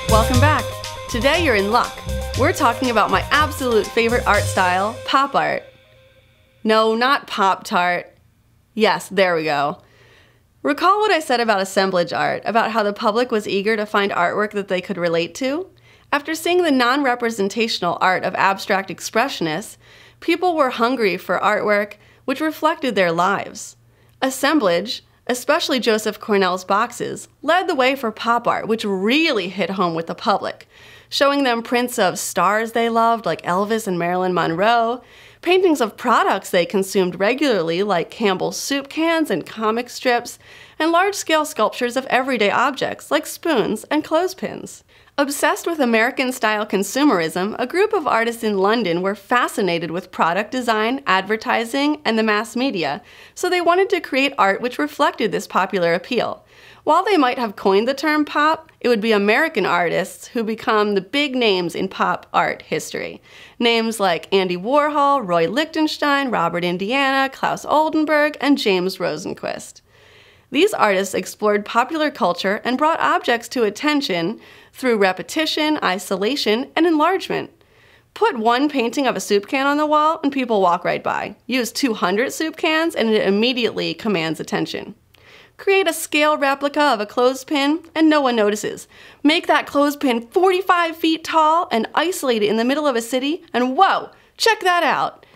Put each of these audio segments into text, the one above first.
Welcome back. Today you're in luck. We're talking about my absolute favorite art style, pop art. No, not Pop-Tart. Yes, there we go. Recall what I said about assemblage art, about how the public was eager to find artwork that they could relate to? After seeing the non-representational art of abstract expressionists, people were hungry for artwork which reflected their lives. Assemblage, especially Joseph Cornell's boxes, led the way for pop art, which really hit home with the public, showing them prints of stars they loved like Elvis and Marilyn Monroe, paintings of products they consumed regularly like Campbell's soup cans and comic strips, and large-scale sculptures of everyday objects like spoons and clothespins. Obsessed with American-style consumerism, a group of artists in London were fascinated with product design, advertising, and the mass media, so they wanted to create art which reflected this popular appeal. While they might have coined the term pop, it would be American artists who become the big names in pop art history. Names like Andy Warhol, Roy Lichtenstein, Robert Indiana, Klaus Oldenburg, and James Rosenquist. These artists explored popular culture and brought objects to attention through repetition, isolation, and enlargement. Put one painting of a soup can on the wall and people walk right by. Use 200 soup cans and it immediately commands attention. Create a scale replica of a clothespin and no one notices. Make that clothespin 45 feet tall and isolate it in the middle of a city and whoa, check that out.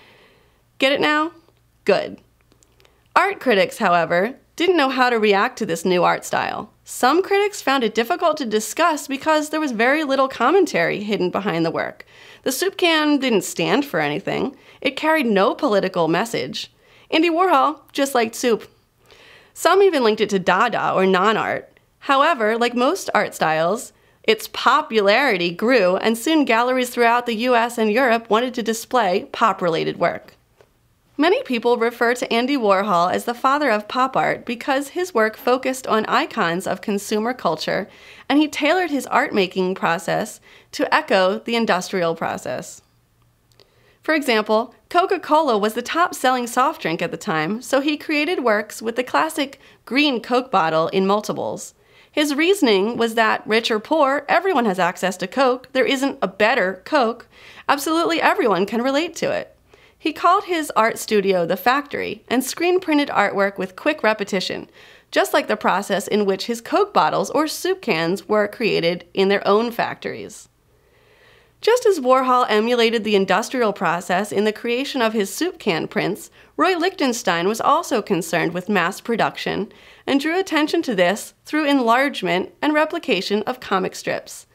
Get it now? Good. Art critics, however, didn't know how to react to this new art style. Some critics found it difficult to discuss because there was very little commentary hidden behind the work. The soup can didn't stand for anything. It carried no political message. Andy Warhol just liked soup. Some even linked it to Dada or non-art. However, like most art styles, its popularity grew and soon galleries throughout the US and Europe wanted to display pop-related work. Many people refer to Andy Warhol as the father of pop art because his work focused on icons of consumer culture and he tailored his art-making process to echo the industrial process. For example, Coca-Cola was the top-selling soft drink at the time, so he created works with the classic green Coke bottle in multiples. His reasoning was that, rich or poor, everyone has access to Coke. There isn't a better Coke. Absolutely everyone can relate to it. He called his art studio the factory and screen-printed artwork with quick repetition, just like the process in which his Coke bottles or soup cans were created in their own factories. Just as Warhol emulated the industrial process in the creation of his soup can prints, Roy Lichtenstein was also concerned with mass production and drew attention to this through enlargement and replication of comic strips.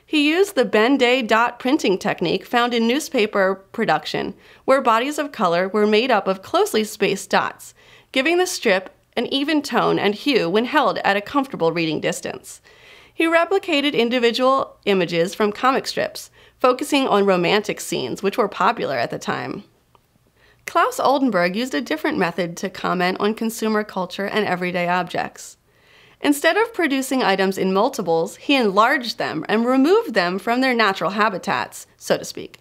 He used the Ben-Day dot printing technique found in newspaper production, where bodies of color were made up of closely spaced dots, giving the strip an even tone and hue when held at a comfortable reading distance. He replicated individual images from comic strips, focusing on romantic scenes, which were popular at the time. Klaus Oldenburg used a different method to comment on consumer culture and everyday objects. Instead of producing items in multiples, he enlarged them and removed them from their natural habitats, so to speak.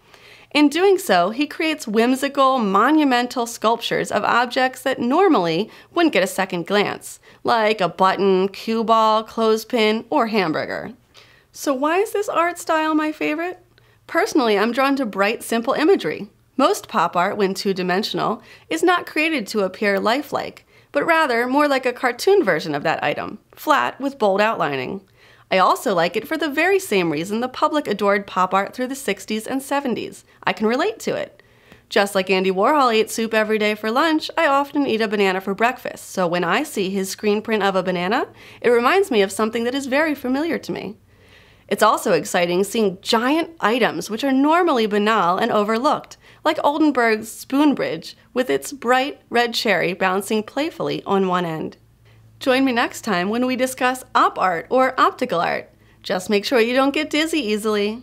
In doing so, he creates whimsical, monumental sculptures of objects that normally wouldn't get a second glance, like a button, cue ball, clothespin, or hamburger. So why is this art style my favorite? Personally, I'm drawn to bright, simple imagery. Most pop art, when two-dimensional, is not created to appear lifelike, but rather more like a cartoon version of that item, flat with bold outlining. I also like it for the very same reason the public adored pop art through the 60s and 70s. I can relate to it. Just like Andy Warhol ate soup every day for lunch, I often eat a banana for breakfast, so when I see his screen print of a banana, it reminds me of something that is very familiar to me. It's also exciting seeing giant items which are normally banal and overlooked, like Oldenburg's spoon bridge with its bright red cherry bouncing playfully on one end. Join me next time when we discuss op art or optical art. Just make sure you don't get dizzy easily.